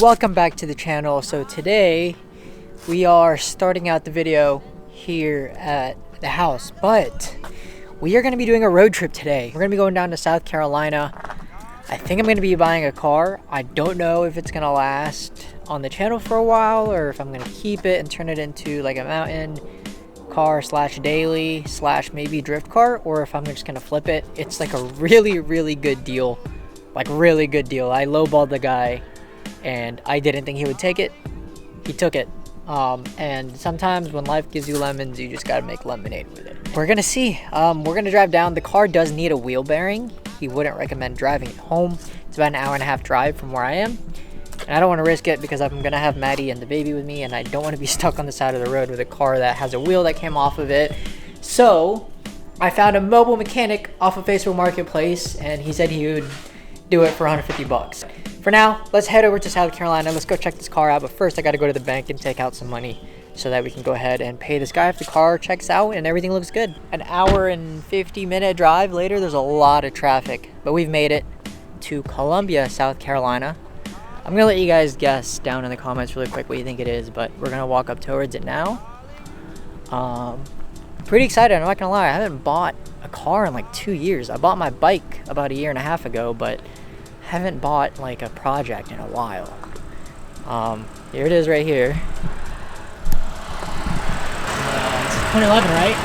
Welcome back to the channel. So today we are starting out the video here at the house, but we are going to be doing a road trip today. We're going to be going down to South Carolina. I think I'm going to be buying a car. I don't know if it's going to last on the channel for a while or if I'm going to keep it and turn it into like a mountain car slash daily slash maybe drift car, or if I'm just going to flip it. It's like a really good deal. Like really good deal. I lowballed the guy and I didn't think he would take it. He took it. And sometimes when life gives you lemons, you just gotta make lemonade with it. We're gonna see. We're gonna drive down. The car does need a wheel bearing. He wouldn't recommend driving it home. It's about an hour and a half drive from where I am. And I don't wanna risk it because I'm gonna have Maddie and the baby with me, and I don't wanna be stuck on the side of the road with a car that has a wheel that came off of it. So I found a mobile mechanic off of Facebook Marketplace, and he said he would do it for 150 bucks. For now, let's head over to South Carolina. Let's go check this car out. But first, I got to go to the bank and take out some money so that we can go ahead and pay this guy if the car checks out and everything looks good. An hour and 50-minute drive later, there's a lot of traffic. But we've made it to Columbia, South Carolina. I'm going to let you guys guess down in the comments really quick what you think it is. But we're going to walk up towards it now. Pretty excited, I'm not going to lie. I haven't bought a car in like 2 years. I bought my bike about a year and a half ago, but haven't bought like a project in a while. Here it is right here. It's 2011, right?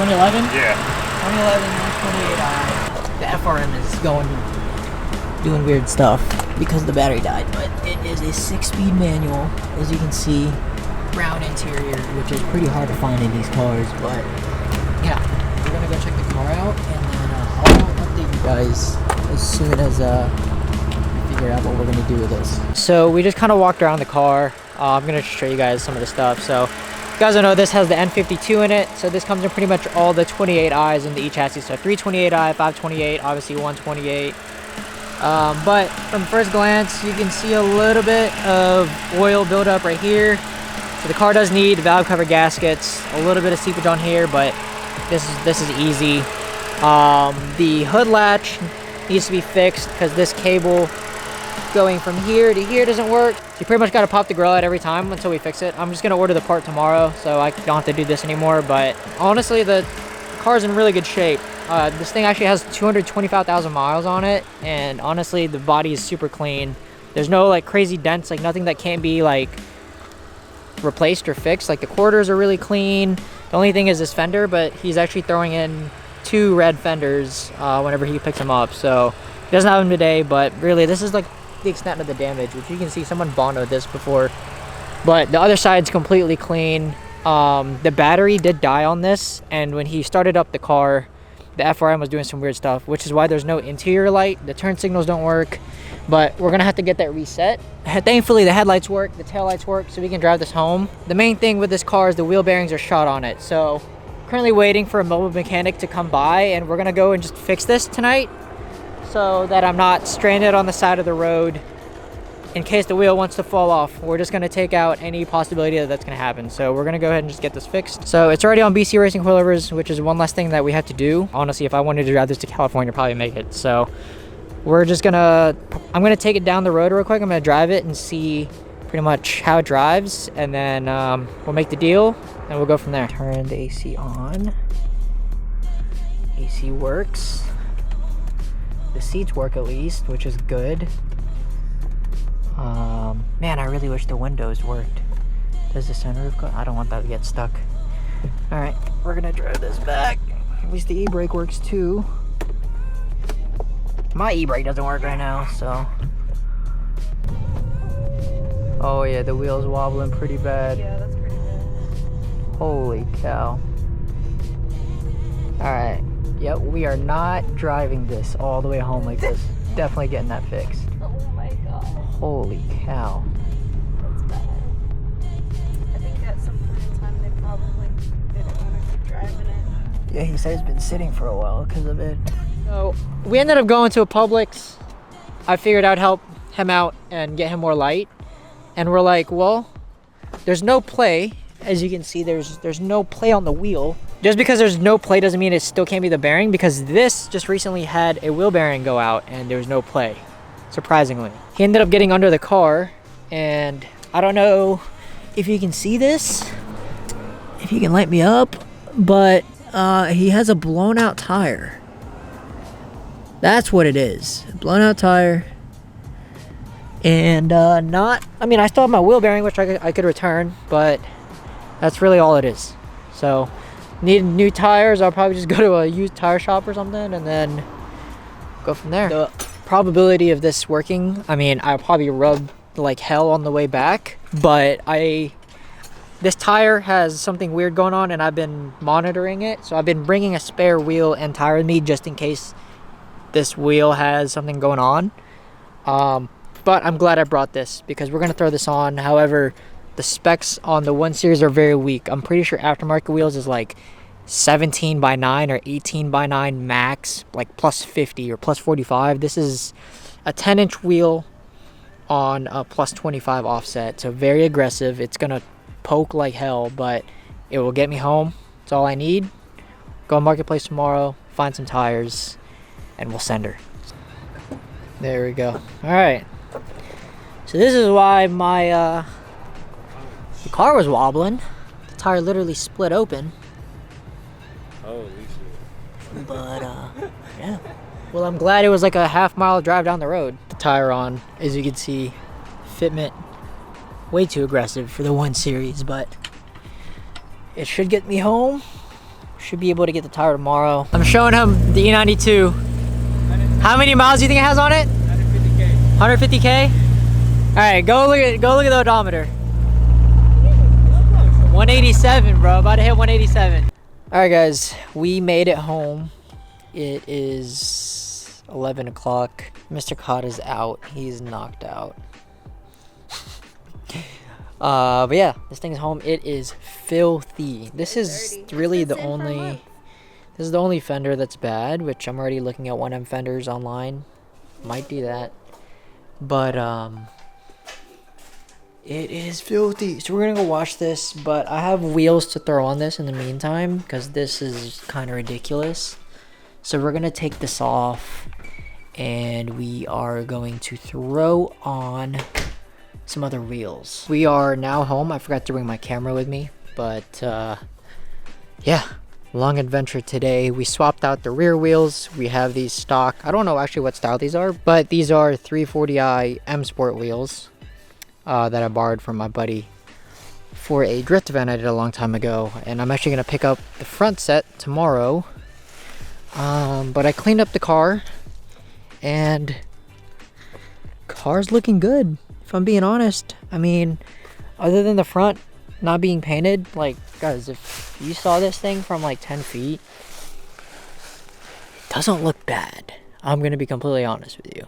2011? Yeah. 2011 28i. The FRM is doing weird stuff because the battery died, but it is a 6-speed manual, as you can see. Brown interior, which is pretty hard to find in these cars, but yeah, we're gonna go check the car out, and then I'll update you guys as soon as figure out what we're gonna do with this. So we just kind of walked around the car. I'm gonna show you guys some of the stuff. So you guys don't know, this has the N52 in it. So this comes in pretty much all the 28i's in the e-chassis. So 328i, 528, obviously 128. But from first glance, you can see a little bit of oil buildup right here. So the car does need valve cover gaskets, a little bit of seepage on here, but this is easy. The hood latch needs to be fixed because this cable going from here to here doesn't work. So you pretty much got to pop the grill out every time until we fix it. I'm just going to order the part tomorrow, so I don't have to do this anymore. But honestly, the car's in really good shape. This thing actually has 225,000 miles on it, and honestly, the body is super clean. There's no like crazy dents, like nothing that can't be like replaced or fixed. Like the quarters are really clean. The only thing is this fender, but he's actually throwing in 2 red fenders whenever he picks them up. So he doesn't have them today, but really this is like the extent of the damage, which you can see someone bonoed this before. But the other side's completely clean. The battery did die on this, and when he started up the car, the FRM was doing some weird stuff, which is why there's no interior light. The turn signals don't work, but we're gonna have to get that reset. Thankfully the headlights work, the taillights work, so we can drive this home. The main thing with this car is the wheel bearings are shot on it. So currently waiting for a mobile mechanic to come by, and we're gonna go and just fix this tonight so that I'm not stranded on the side of the road in case the wheel wants to fall off. We're just gonna take out any possibility that that's gonna happen. So we're gonna go ahead and just get this fixed. So it's already on BC Racing coilovers, which is one less thing that we have to do. Honestly, if I wanted to drive this to California, I'd probably make it. So we're just I'm gonna take it down the road real quick. I'm gonna drive it and see pretty much how it drives, and then we'll make the deal and we'll go from there. Turn the AC on. AC works. The seats work at least, which is good. Man, I really wish the windows worked. Does the sunroof go? I don't want that to get stuck. All right, we're gonna drive this back. At least the e-brake works too. My e-brake doesn't work right now, so. Oh yeah, the wheel's wobbling pretty bad. Yeah, that's pretty bad. Holy cow. All right. Yep, we are not driving this all the way home like this. Definitely getting that fixed. Oh my god. Holy cow. That's bad. I think at some point in time they probably didn't want to keep driving it. Yeah, he said it's been sitting for a while because of it. So we ended up going to a Publix. I figured I'd help him out and get him more light. And we're like, well, there's no play. As you can see, there's no play on the wheel. Just because there's no play doesn't mean it still can't be the bearing, because this just recently had a wheel bearing go out and there was no play, surprisingly. He ended up getting under the car and I don't know if you can see this, if you can light me up, but he has a blown out tire. That's what it is. Blown out tire. And I still have my wheel bearing, which I could return, but that's really all it is. So, need new tires. I'll probably just go to a used tire shop or something and then go from there. The probability of this working, I'll probably rub like hell on the way back, but this tire has something weird going on and I've been monitoring it. So I've been bringing a spare wheel and tire with me just in case this wheel has something going on. But I'm glad I brought this because we're going to throw this on. However, the specs on the 1 Series are very weak. I'm pretty sure aftermarket wheels is like 17x9 or 18x9 max, like plus 50 or plus 45. This is a 10-inch wheel on a plus 25 offset. So very aggressive. It's going to poke like hell, but it will get me home. That's all I need. Go to Marketplace tomorrow, find some tires, and we'll send her. There we go. All right. So this is why my the car was wobbling. The tire literally split open. Holy shit. But yeah. Well, I'm glad it was like a half-mile drive down the road. The tire on, as you can see, fitment way too aggressive for the 1 Series, but it should get me home. Should be able to get the tire tomorrow. I'm showing him the E92. How many miles do you think it has on it? 150K. 150K? Alright, go look at the odometer. 187, bro. About to hit 187. Alright guys, we made it home. It is 11 o'clock. Mr. Cod is out. He's knocked out. But yeah, this thing is home. It is filthy. This is really the only fender that's bad, which I'm already looking at 1M fenders online. Might do that. But it is filthy. So we're gonna go wash this, but I have wheels to throw on this in the meantime because this is kind of ridiculous. So we're gonna take this off and we are going to throw on some other wheels. We are now home. I forgot to bring my camera with me, but yeah, long adventure today. We swapped out the rear wheels. We have these stock, I don't know actually what style these are, but these are 340i M Sport wheels that I borrowed from my buddy for a drift event I did a long time ago, and I'm actually gonna pick up the front set tomorrow. But I cleaned up the car and car's looking good, if I'm being honest. Other than the front not being painted, like, guys, if you saw this thing from like 10 feet, it doesn't look bad. I'm gonna be completely honest with you.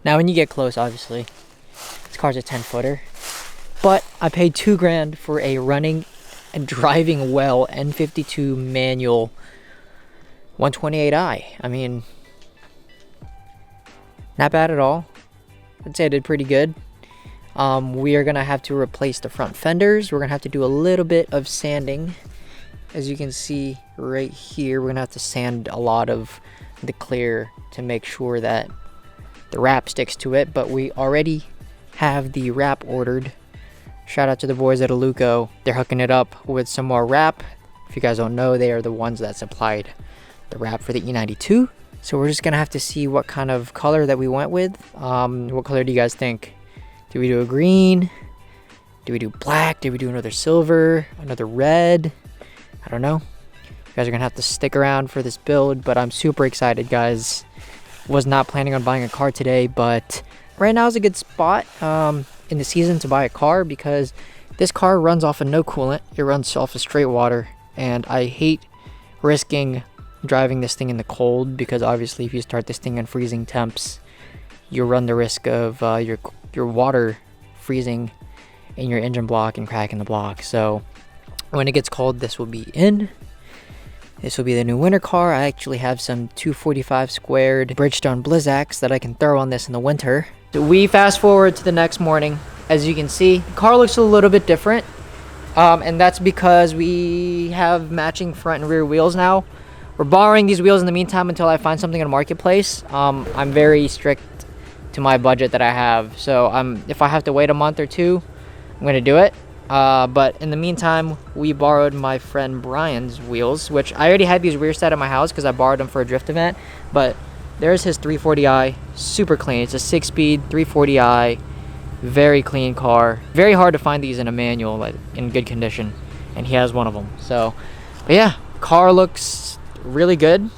Now when you get close, obviously this car's a 10-footer, but I paid $2,000 for a running and driving well N52 manual 128i. Not bad at all. I'd say I did pretty good. We are gonna have to replace the front fenders. We're gonna have to do a little bit of sanding. As you can see right here, we're gonna have to sand a lot of the clear to make sure that the wrap sticks to it, but we already have the wrap ordered. Shout out to the boys at Aluco. They're hooking it up with some more wrap. If you guys don't know, they are the ones that supplied the wrap for the E92. So we're just gonna have to see what kind of color that we went with. What color do you guys think? Do we do a green? Do we do black? Do we do another silver? Another red? I don't know. You guys are gonna have to stick around for this build, but I'm super excited, guys. Was not planning on buying a car today, but right now is a good spot in the season to buy a car because this car runs off of no coolant. It runs off of straight water, and I hate risking driving this thing in the cold because obviously if you start this thing in freezing temps, you run the risk of your water freezing in your engine block and cracking the block. So when it gets cold, this will be in. This will be the new winter car. I actually have some 245 squared Bridgestone Blizzaks that I can throw on this in the winter. So we fast forward to the next morning. As you can see, the car looks a little bit different. And that's because we have matching front and rear wheels now. We're borrowing these wheels in the meantime until I find something in the marketplace. I'm very strict to to my budget that I have. So if I have to wait a month or two, I'm gonna do it. But in the meantime, we borrowed my friend Brian's wheels, which I already had these rear set at my house because I borrowed them for a drift event. But there's his 340i, super clean. It's a 6-speed 340i, very clean car. Very hard to find these in a manual, like in good condition, and he has one of them. So, but yeah, car looks really good.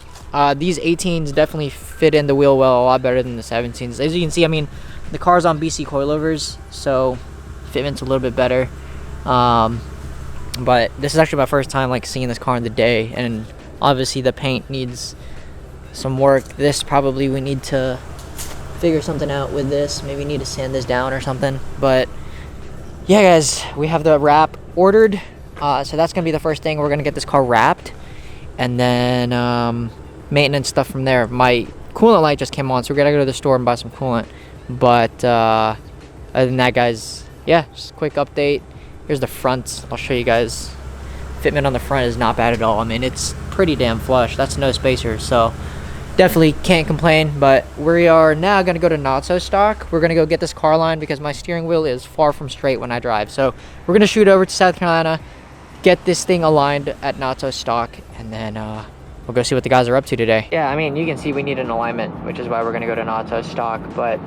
These 18s definitely fit in the wheel well, a lot better than the 17s. As you can see, I mean, the car's on BC coilovers, so fitment's a little bit better. But this is actually my first time like seeing this car in the day, and obviously the paint needs some work. This probably we need to figure something out with this. Maybe need to sand this down or something. But yeah, guys, we have the wrap ordered. So that's gonna be the first thing. We're gonna get this car wrapped, and then maintenance stuff from there. My coolant light just came on, so we're gonna go to the store and buy some coolant. But other than that, guys, yeah, just a quick update. Here's the front. I'll show you guys. Fitment on the front is not bad at all. I mean, it's pretty damn flush. That's no spacers, so definitely can't complain. But we are now gonna go to Not So Stock. We're gonna go get this car line because my steering wheel is far from straight when I drive. So we're gonna shoot over to South Carolina, get this thing aligned at Not So Stock, and then we'll go see what the guys are up to today. Yeah, I mean, you can see we need an alignment, which is why we're gonna go to Not So Stock. But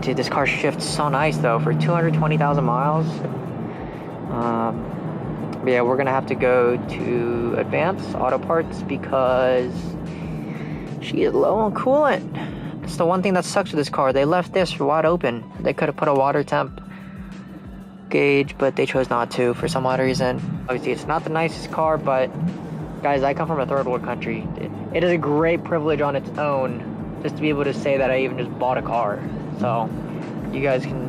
dude, this car shifts so nice though for 220,000 miles. But yeah, we're gonna have to go to Advanced Auto Parts because she is low on coolant. It's the one thing that sucks with this car. They left this wide open. They could have put a water temp gauge, but they chose not to for some odd reason. Obviously, it's not the nicest car, but guys, I come from a third world country. It is a great privilege on its own just to be able to say that I even just bought a car. So you guys can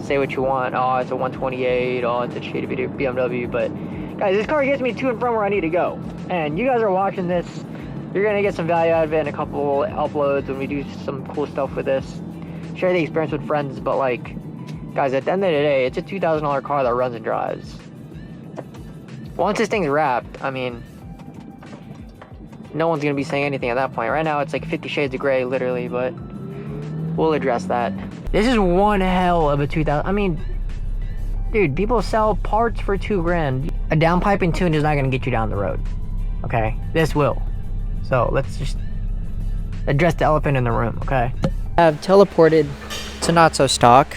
say what you want. Oh, it's a 128. Oh, it's a shady BMW. But guys, this car gets me to and from where I need to go. And you guys are watching this. You're gonna get some value out of it in a couple uploads when we do some cool stuff with this. Share the experience with friends. But like, guys, at the end of the day, it's a $2,000 car that runs and drives. Once this thing's wrapped, I mean, no one's gonna be saying anything at that point. Right now, it's like 50 shades of gray, literally, but we'll address that. This is one hell of a 2000. I mean, dude, people sell parts for $2,000. A downpipe and tune is not gonna get you down the road. Okay, this will. So let's just address the elephant in the room. Okay. I've teleported to Not So Stock.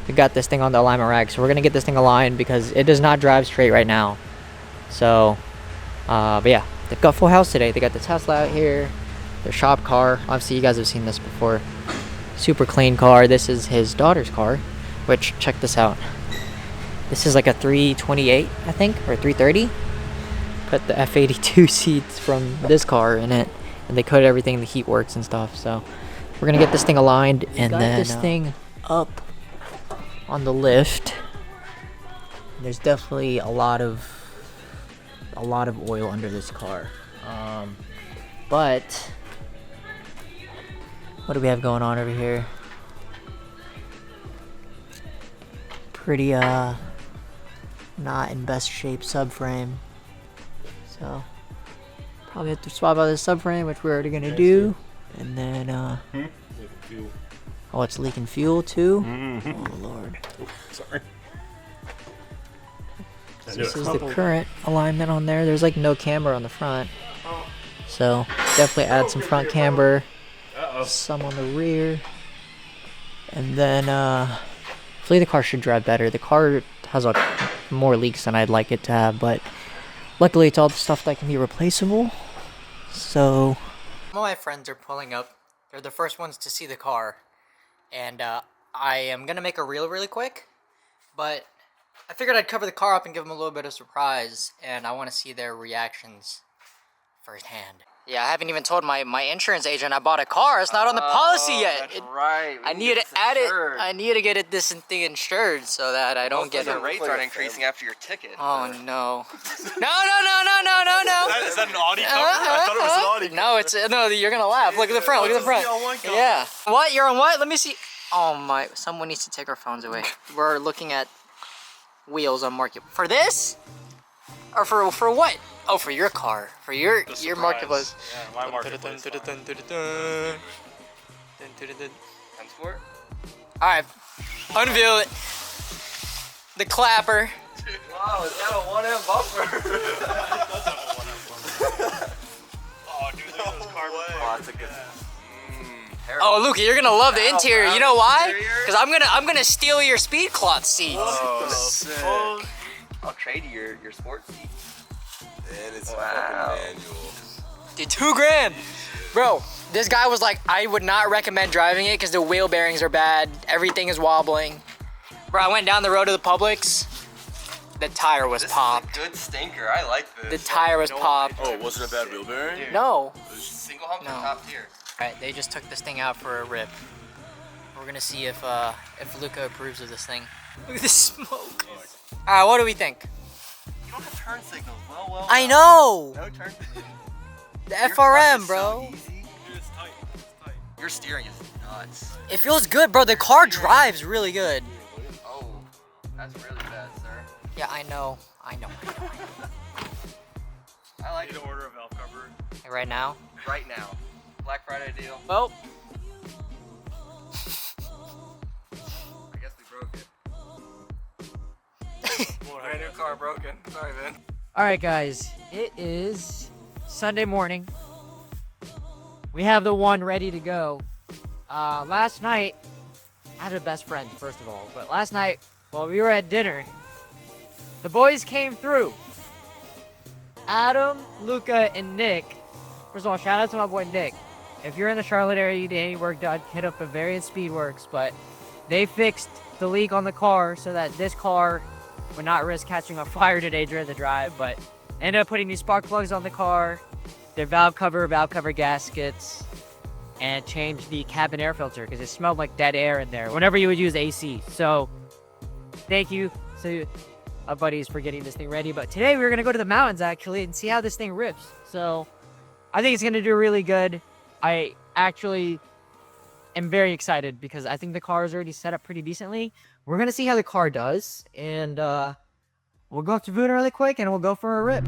We got this thing on the alignment rack, so we're gonna get this thing aligned because it does not drive straight right now. So, but yeah, they've got full house today. They got the Tesla out here, their shop car. Obviously, you guys have seen this before. Super clean car. This is his daughter's car, which, check this out. This is like a 328, I think, or 330. Put the F82 seats from this car in it, and they coated everything, the heat works and stuff. So we're gonna get this thing aligned, and then this thing up on the lift. There's definitely a lot of oil under this car, but what do we have going on over here? Pretty not in best shape subframe, so probably have to swap out the subframe, which we're already gonna do. And then oh, it's leaking fuel too. Oh lord. Sorry. So this is the current alignment on there. There's like no camber on the front, so definitely add some front camber, some on the rear, and then hopefully the car should drive better. The car has more leaks than I'd like it to have, but luckily it's all the stuff that can be replaceable. So all my friends are pulling up. They're the first ones to see the car, and I am gonna make a reel really quick, but I figured I'd cover the car up and give them a little bit of surprise, and I want to see their reactions firsthand. Yeah, I haven't even told my insurance agent I bought a car. It's not on the policy yet. That's right. I need to add it. I need to get this thing insured so that I don't get the rates aren't increasing after your ticket. Oh no! No! Is that an Audi cover? I thought it was an Audi cover. No, it's no. You're gonna laugh. Look at the front. Look at the front. Yeah. What? You're on what? Let me see. Oh my! Someone needs to take our phones away. We're looking at wheels on market for this, or for what? Oh, for your car. For your market was. Yeah, my marketplace. Transport? Alright. Unveil it. The clapper. Wow, it's got a 1M bumper. Oh, dude, look at those carbon. Oh, that's a good. Oh, Luca, you're gonna love the interior. You know why? Interior? Because I'm gonna steal your speed cloth seats. Oh, sick. I'll trade you your sports seat. And it's Wow. fucking manual. Dude, $2,000. Bro, this guy was like, I would not recommend driving it because the wheel bearings are bad. Everything is wobbling. Bro, I went down the road to the Publix. The tire was This popped. is a good stinker. I like this. The tire was popped. Oh, wasn't a bad wheel bearing? No. Single humps No. are top tier. Alright, they just took this thing out for a rip. We're gonna see if Luca approves of this thing. Look at the smoke. Alright, what do we think? You don't have turn signals. Well. I know! No turn signals. The Your FRM, clutch is bro. so easy. Dude, it's tight. It's tight. Your steering is nuts. It feels good, bro. The car drives really good. Oh, that's really bad, sir. Yeah, I know. I like Need it to order a valve cover. Hey, right now? right now. Black Friday deal. Well, I guess we broke it. Brand new car broken. Sorry, man. alright, guys. It is Sunday morning. We have the one ready to go. Last night, I had a best friend, first of all. But last night, while we were at dinner, the boys came through. Adam, Luca, and Nick. First of all, shout out to my boy Nick. If you're in the Charlotte area, you need any work done, hit up Bavarian Speedworks. But they fixed the leak on the car so that this car would not risk catching on fire today during the drive. But ended up putting new spark plugs on the car, their valve cover gaskets, and changed the cabin air filter because it smelled like dead air in there whenever you would use AC. So thank you to our buddies for getting this thing ready. But today we're gonna go to the mountains actually and see how this thing rips. So I think it's gonna do really good. I actually am very excited because I think the car is already set up pretty decently. We're gonna see how the car does, and we'll go up to Boone really quick and we'll go for a rip.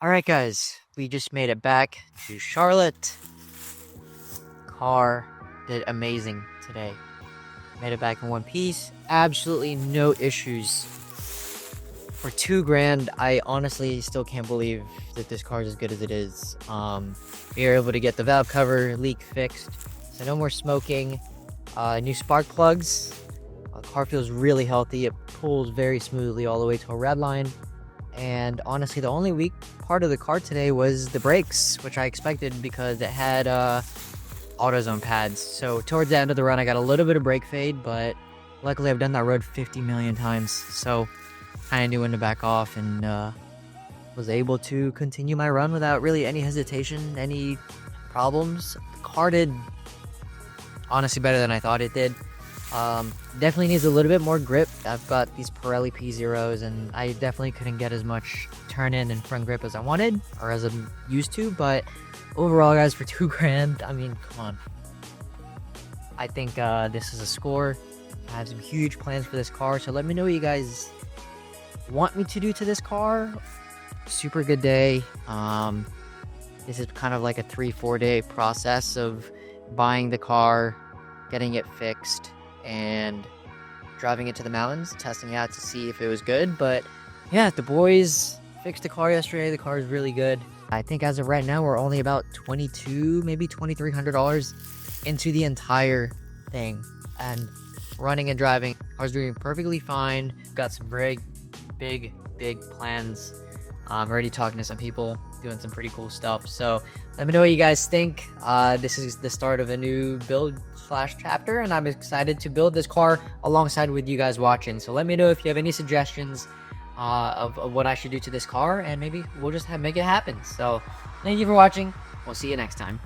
Alright guys, we just made it back to Charlotte. Car did amazing today. Made it back in one piece. Absolutely no issues. For $2,000, I honestly still can't believe that this car is as good as it is. We were able to get the valve cover leak fixed, so no more smoking. New spark plugs. The car feels really healthy. It pulls very smoothly all the way to a red line. And honestly, the only weak part of the car today was the brakes, which I expected because it had AutoZone pads. So towards the end of the run, I got a little bit of brake fade, but luckily I've done that road 50 million times. So kind of knew when to back off and was able to continue my run without really any hesitation, any problems. The car did honestly better than I thought it did. Definitely needs a little bit more grip. I've got these Pirelli P0s and I definitely couldn't get as much turn in and front grip as I wanted or as I'm used to, but overall guys, for $2,000, I mean, come on. I think this is a score. I have some huge plans for this car, so let me know what you guys want me to do to this car. Super good day. This is kind of like a 3-4 day process of buying the car, getting it fixed, and driving it to the mountains, testing it out to see if it was good. But yeah, the boys fixed the car yesterday. The car is really good. I think as of right now, we're only about $2,200, maybe $2,300 into the entire thing. And running and driving, I was doing perfectly fine. Got some big plans. I'm already talking to some people, doing some pretty cool stuff. So let me know what you guys think. This is the start of a new build / chapter, and I'm excited to build this car alongside with you guys watching. So let me know if you have any suggestions of what I should do to this car, and maybe we'll just make it happen. So thank you for watching. We'll see you next time.